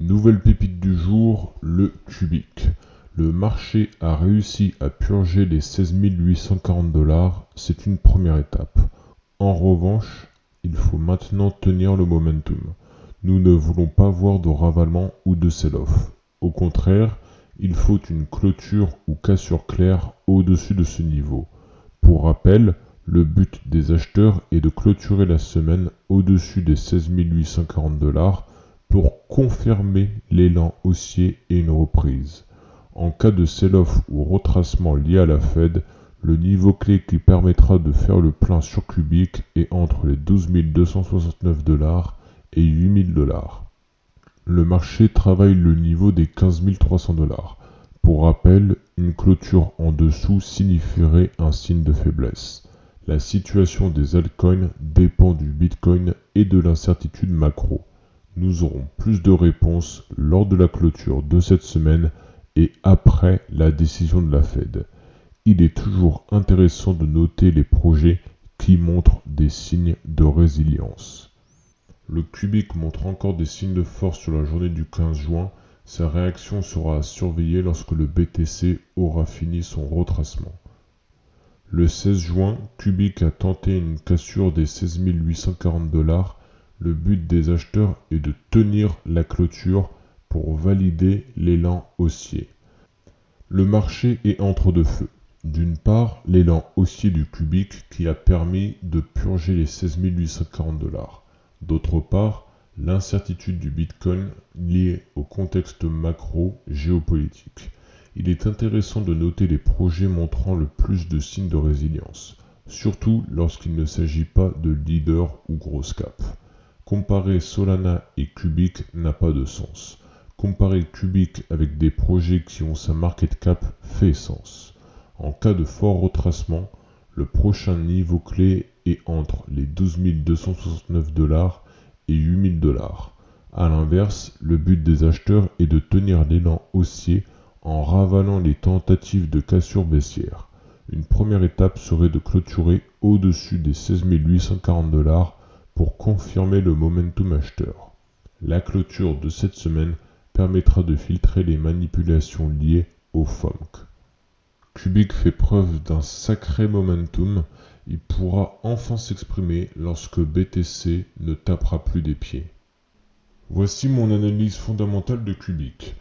Nouvelle pépite du jour, le Cubic. Le marché a réussi à purger les 16 840 $, c'est une première étape. En revanche, il faut maintenant tenir le momentum. Nous ne voulons pas voir de ravalement ou de sell-off. Au contraire, il faut une clôture ou cassure claire au-dessus de ce niveau. Pour rappel, le but des acheteurs est de clôturer la semaine au-dessus des 16 840 $ pour confirmer l'élan haussier et une reprise. En cas de sell-off ou retracement lié à la Fed, le niveau clé qui permettra de faire le plein sur Cubic est entre les 12 269 $ et 8 000 $. Le marché travaille le niveau des 15 300 $. Pour rappel, une clôture en dessous signifierait un signe de faiblesse. La situation des altcoins dépend du Bitcoin et de l'incertitude macro. Nous aurons plus de réponses lors de la clôture de cette semaine et après la décision de la Fed. Il est toujours intéressant de noter les projets qui montrent des signes de résilience. Le Cubic montre encore des signes de force sur la journée du 15 juin. Sa réaction sera à surveiller lorsque le BTC aura fini son retracement. Le 16 juin, Cubic a tenté une cassure des 16 840 $. Le but des acheteurs est de tenir la clôture pour valider l'élan haussier. Le marché est entre deux feux. D'une part, l'élan haussier du Cubic qui a permis de purger les 16 840 $. D'autre part, l'incertitude du Bitcoin liée au contexte macro-géopolitique. Il est intéressant de noter les projets montrant le plus de signes de résilience, surtout lorsqu'il ne s'agit pas de leaders ou grosses caps. Comparer Solana et Cubic n'a pas de sens. Comparer Cubic avec des projets qui ont sa market cap fait sens. En cas de fort retracement, le prochain niveau clé est entre les 12 269 $ et 8 000 $. A l'inverse, le but des acheteurs est de tenir l'élan haussier en ravalant les tentatives de cassure baissière. Une première étape serait de clôturer au-dessus des 16 840 $ pour confirmer le momentum acheteur. La clôture de cette semaine permettra de filtrer les manipulations liées au FOMC. Cubic fait preuve d'un sacré momentum, il pourra enfin s'exprimer lorsque BTC ne tapera plus des pieds. Voici mon analyse fondamentale de Cubic.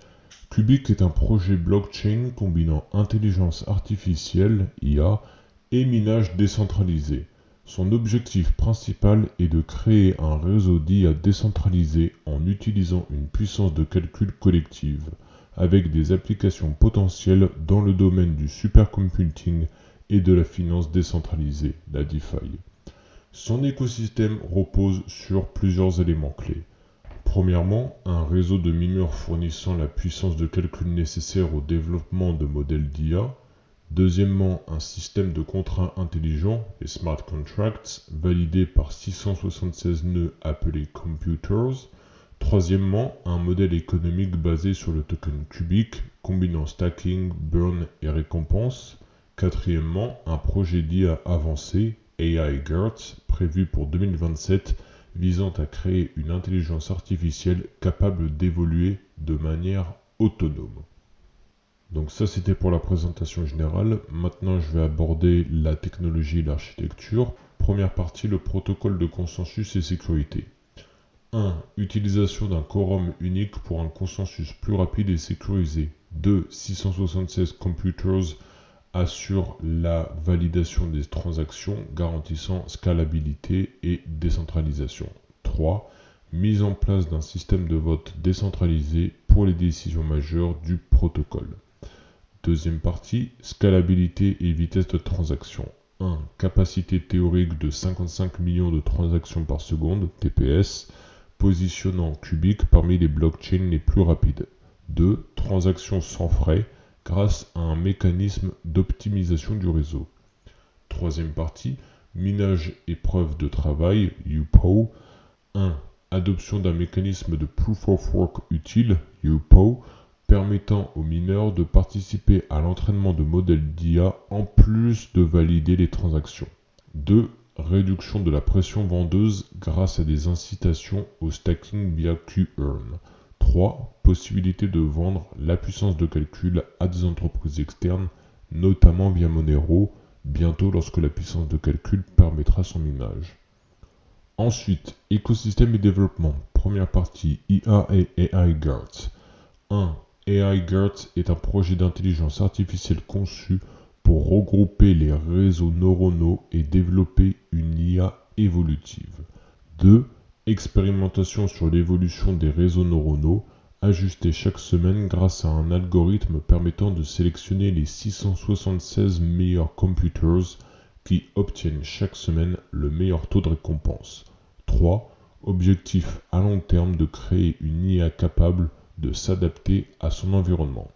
Cubic est un projet blockchain combinant intelligence artificielle, IA, et minage décentralisé. Son objectif principal est de créer un réseau d'IA décentralisé en utilisant une puissance de calcul collective, avec des applications potentielles dans le domaine du supercomputing et de la finance décentralisée, la DeFi. Son écosystème repose sur plusieurs éléments clés. Premièrement, un réseau de mineurs fournissant la puissance de calcul nécessaire au développement de modèles d'IA. Deuxièmement, un système de contrats intelligents, les smart contracts, validés par 676 nœuds appelés computers. Troisièmement, un modèle économique basé sur le token Cubic, combinant stacking, burn et récompense. Quatrièmement, un projet d'IA avancé, AI GERT, prévu pour 2027, visant à créer une intelligence artificielle capable d'évoluer de manière autonome. Donc ça c'était pour la présentation générale. Maintenant je vais aborder la technologie et l'architecture. Première partie, le protocole de consensus et sécurité. 1. Utilisation d'un quorum unique pour un consensus plus rapide et sécurisé. 2. 676 computers assure la validation des transactions, garantissant scalabilité et décentralisation. 3. Mise en place d'un système de vote décentralisé pour les décisions majeures du protocole. Deuxième partie, scalabilité et vitesse de transaction. 1. Capacité théorique de 55 millions de transactions par seconde, TPS, positionnant Cubic parmi les blockchains les plus rapides. 2. Transactions sans frais, grâce à un mécanisme d'optimisation du réseau. Troisième partie, minage et preuve de travail, UPO. 1. Adoption d'un mécanisme de Proof of Work utile, UPO, permettant aux mineurs de participer à l'entraînement de modèles d'IA en plus de valider les transactions. 2. Réduction de la pression vendeuse grâce à des incitations au stacking via Q-Earn. 3. possibilité de vendre la puissance de calcul à des entreprises externes, notamment via Monero, bientôt lorsque la puissance de calcul permettra son minage. Ensuite, écosystème et développement. Première partie, IA et AI Guards. 1. AI Guards est un projet d'intelligence artificielle conçu pour regrouper les réseaux neuronaux et développer une IA évolutive. 2. Expérimentation sur l'évolution des réseaux neuronaux, ajustée chaque semaine grâce à un algorithme permettant de sélectionner les 676 meilleurs computers qui obtiennent chaque semaine le meilleur taux de récompense. 3. Objectif à long terme de créer une IA capable de s'adapter à son environnement.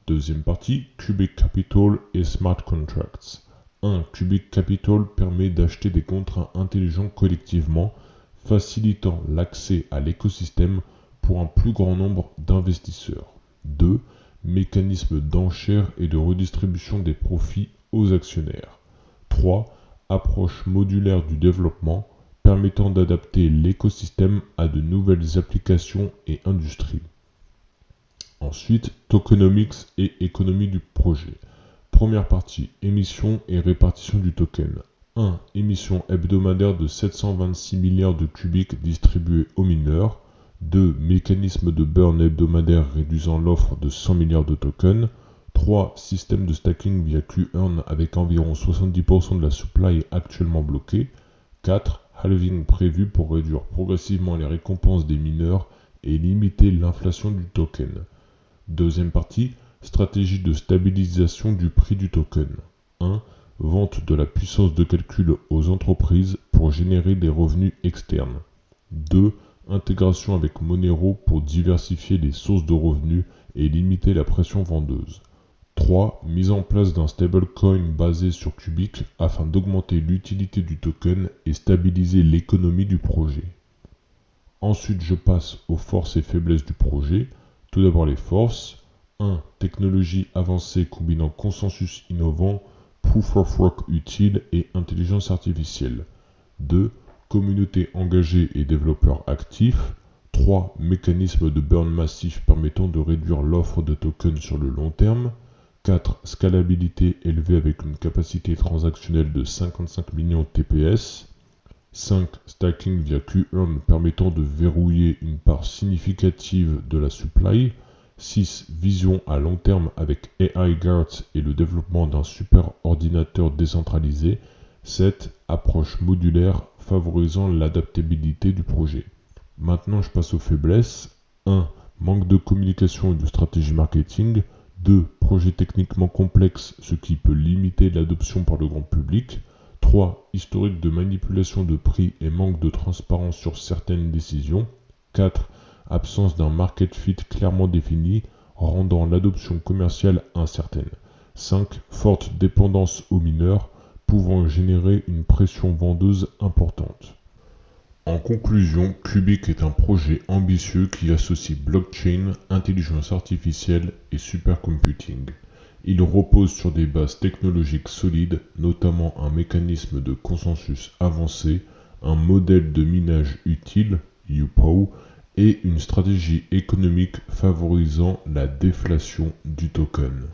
Deuxième partie, Cubic Capital et Smart Contracts. 1. Cubic Capital permet d'acheter des contrats intelligents collectivement, facilitant l'accès à l'écosystème pour un plus grand nombre d'investisseurs. 2. Mécanisme d'enchère et de redistribution des profits aux actionnaires. 3. Approche modulaire du développement permettant d'adapter l'écosystème à de nouvelles applications et industries. Ensuite, tokenomics et économie du projet. Première partie, émission et répartition du token. 1. Émission hebdomadaire de 726 milliards de cubiques distribués aux mineurs. 2. Mécanisme de burn hebdomadaire réduisant l'offre de 100 milliards de tokens. 3. Système de stacking via Q-Earn avec environ 70% de la supply actuellement bloquée. 4. Halving prévu pour réduire progressivement les récompenses des mineurs et limiter l'inflation du token. Deuxième partie, stratégie de stabilisation du prix du token. 1. Vente de la puissance de calcul aux entreprises pour générer des revenus externes. 2. Intégration avec Monero pour diversifier les sources de revenus et limiter la pression vendeuse. 3. Mise en place d'un stablecoin basé sur Cubic afin d'augmenter l'utilité du token et stabiliser l'économie du projet. Ensuite, je passe aux forces et faiblesses du projet. Tout d'abord les forces. 1. Technologie avancée combinant consensus innovant, proof of work utile et intelligence artificielle. 2. Communauté engagée et développeurs actifs. 3. Mécanisme de burn massif permettant de réduire l'offre de tokens sur le long terme. 4. Scalabilité élevée avec une capacité transactionnelle de 55 millions TPS. 5. Stacking via Q-Earn permettant de verrouiller une part significative de la supply. 6. Vision à long terme avec AI Guards et le développement d'un super ordinateur décentralisé. 7. Approche modulaire favorisant l'adaptabilité du projet. Maintenant, je passe aux faiblesses. 1. Manque de communication et de stratégie marketing. 2. Projet techniquement complexe, ce qui peut limiter l'adoption par le grand public. 3. Historique de manipulation de prix et manque de transparence sur certaines décisions. 4. Absence d'un market fit clairement défini, rendant l'adoption commerciale incertaine. 5. Forte dépendance aux mineurs, pouvant générer une pression vendeuse importante. En conclusion, Cubic est un projet ambitieux qui associe blockchain, intelligence artificielle et supercomputing. Il repose sur des bases technologiques solides, notamment un mécanisme de consensus avancé, un modèle de minage utile, UPOW, et une stratégie économique favorisant la déflation du token.